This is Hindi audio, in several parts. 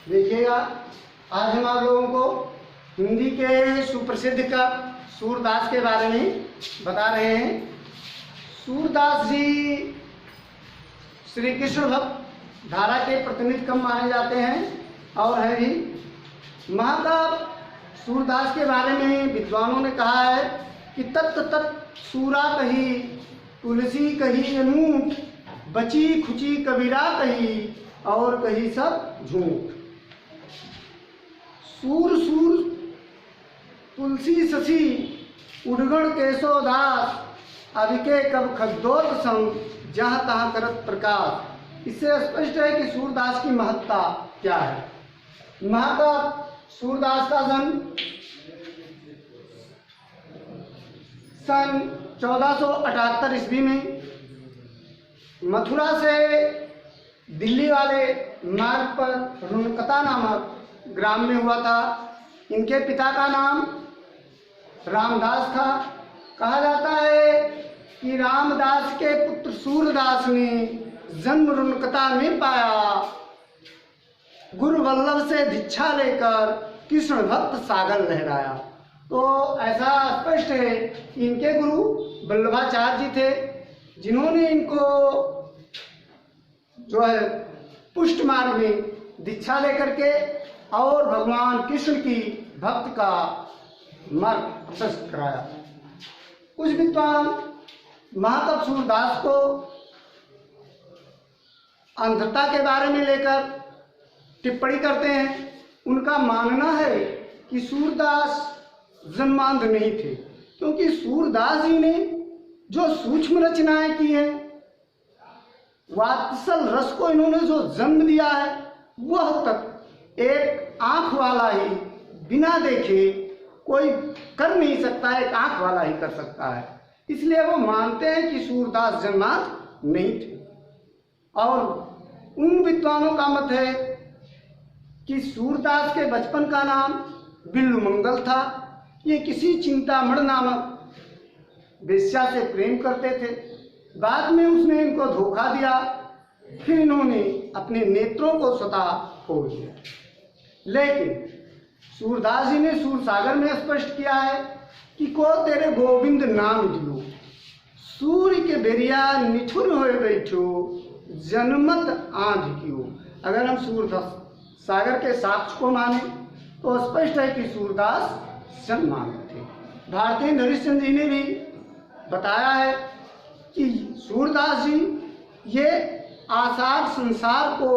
देखिएगा, आज हम आप लोगों को हिंदी के सुप्रसिद्ध कवि सूरदास के बारे में बता रहे हैं। सूरदास जी श्री कृष्ण भक्त धारा के प्रतिनिधि कवि माने जाते हैं और है भी महाकाव्य। सूरदास के बारे में विद्वानों ने कहा है कि तत्त तत् सूरा कही, तुलसी कही अनूठ, बची खुची कबीरा कही और कही सब झूठ। सूर सूर तुलसी शशि उड़गण केशोदास, अभिके कब खगदोत संग जहाँ तहाँ करत प्रकाश। इससे स्पष्ट है कि सूरदास की महत्ता क्या है। महाकाव्य सूरदास का जन्म सन 1478 ईस्वी में मथुरा से दिल्ली वाले मार्ग पर रुनकता नामक ग्राम में हुआ था। इनके पिता का नाम रामदास था। कहा जाता है कि रामदास के पुत्र सूरदास ने जन्म रुनकता में पाया। गुरु वल्लभ से दीक्षा लेकर कृष्ण भक्त सागर लहराया। तो ऐसा स्पष्ट है कि इनके गुरु वल्लभाचार्य जी थे, जिन्होंने इनको जो है पुष्ट मार्ग में दीक्षा लेकर के और भगवान कृष्ण की भक्त का मार्ग प्रशस्त कराया। कुछ विद्वान महाकवि सूरदास को अंधता के बारे में लेकर टिप्पणी करते हैं। उनका मानना है कि सूरदास जन्मांध नहीं थे, क्योंकि सूरदास जी ने जो सूक्ष्म रचनाएं की हैं, वात्सल रस को इन्होंने जो जन्म दिया है, वह तक एक आंख वाला ही बिना देखे कोई कर नहीं सकता, एक आंख वाला ही कर सकता है। इसलिए वो मानते हैं कि सूरदास जन्मांध नहीं थे। और उन विद्वानों का मत है कि सूरदास के बचपन का नाम बिल्लू मंगल था। ये किसी चिंतामण नामक वेश्या से प्रेम करते थे। बाद में उसने इनको धोखा दिया, फिर इन्होंने अपने नेत्रों को स्वतः खोल दिया। लेकिन सूरदास जी ने सूरसागर में स्पष्ट किया है कि को तेरे गोविंद नाम दियो, सूर्य के बेरिया निठुर होए बैठो, जनमत आंध कियो। अगर हम सूरसागर के साक्ष्य को माने तो स्पष्ट है कि सूरदास जन्मांध थे। भारतीय हरिश्चंद्र जी ने भी बताया है कि सूरदास जी ये आसार संसार को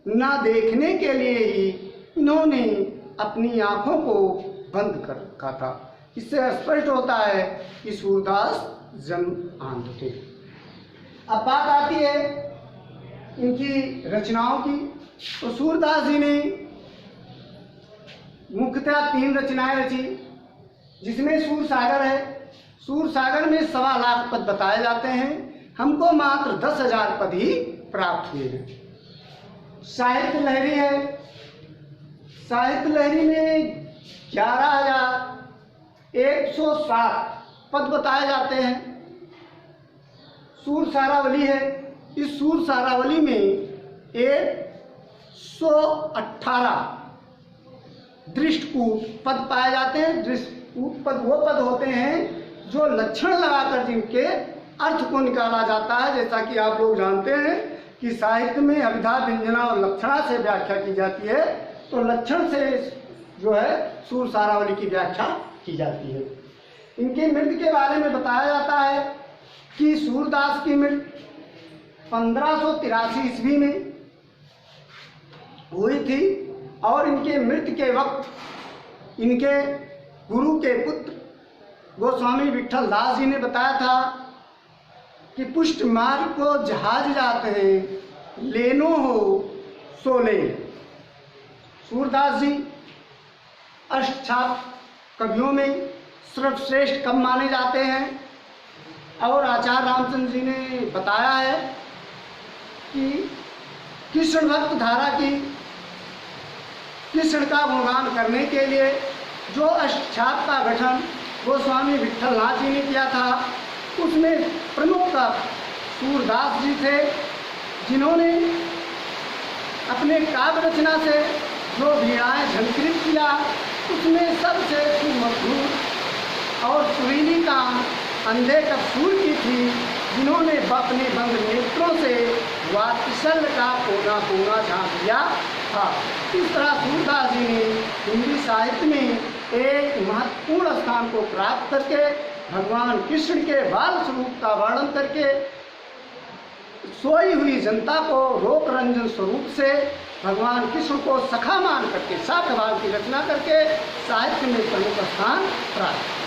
ना देखने के लिए ही इन्होंने अपनी आंखों को बंद कर रखा था। इससे स्पष्ट होता है कि सूरदास जन्मांध थे। अब बात आती है इनकी रचनाओं की। तो सूरदास जी ने मुख्यतः 3 रचनाएं रची, जिसमें सूरसागर है। सूरसागर में 1.25 लाख पद बताए जाते हैं। हमको मात्र 10,000 पद ही प्राप्त हुए हैं। साहित्य लहरी है। साहित्य लहरी में 11,107 पद बताए जाते हैं। सूर सारावली है। इस सूर सारावली में 118 दृष्टकूट पद पाए जाते हैं। दृष्टकूट पद वो पद होते हैं जो लक्षण लगाकर जिनके अर्थ को निकाला जाता है। जैसा कि आप लोग जानते हैं कि साहित्य में अभिधा, व्यंजना और लक्षणा से व्याख्या की जाती है, तो लक्षण से जो है सूर सारावली की व्याख्या की जाती है। इनके मृत्यु के बारे में बताया जाता है कि सूरदास की मृत्यु 1583 ईस्वी में हुई थी और इनके मृत्यु के वक्त इनके गुरु के पुत्र गोस्वामी विठल दास जी ने बताया था कि पुष्ट मार्ग को जहाज जाते हैं, लेनो हो सो ले। सूरदास जी अष्टछाप कवियों में सर्वश्रेष्ठ कवि माने जाते हैं। और आचार्य रामचंद्र जी ने बताया है कि कृष्ण भक्त धारा की कृष्ण का गुणगान करने के लिए जो अष्टछाप का गठन गोस्वामी विठल नाथ जी ने किया था, उसमें प्रमुख सूरदास जी थे, जिन्होंने अपने काव्य रचना से जो वीणाएँ झंकृत किया, उसमें सबसे सुमधुर और सुरीली काम अंधे कसूर की थी, जिन्होंने अपने बंद नेत्रों से वात्सल्य का कोना कोना झाँक दिया था। इस तरह सूरदास जी ने हिंदी साहित्य में एक महत्वपूर्ण स्थान को प्राप्त करके भगवान कृष्ण के बाल स्वरूप का वर्णन करके सोई हुई जनता को रोक रंजन स्वरूप से भगवान कृष्ण को सखा मान करके साख भाव की रचना करके साहित्य में प्रमुख स्थान प्राप्त।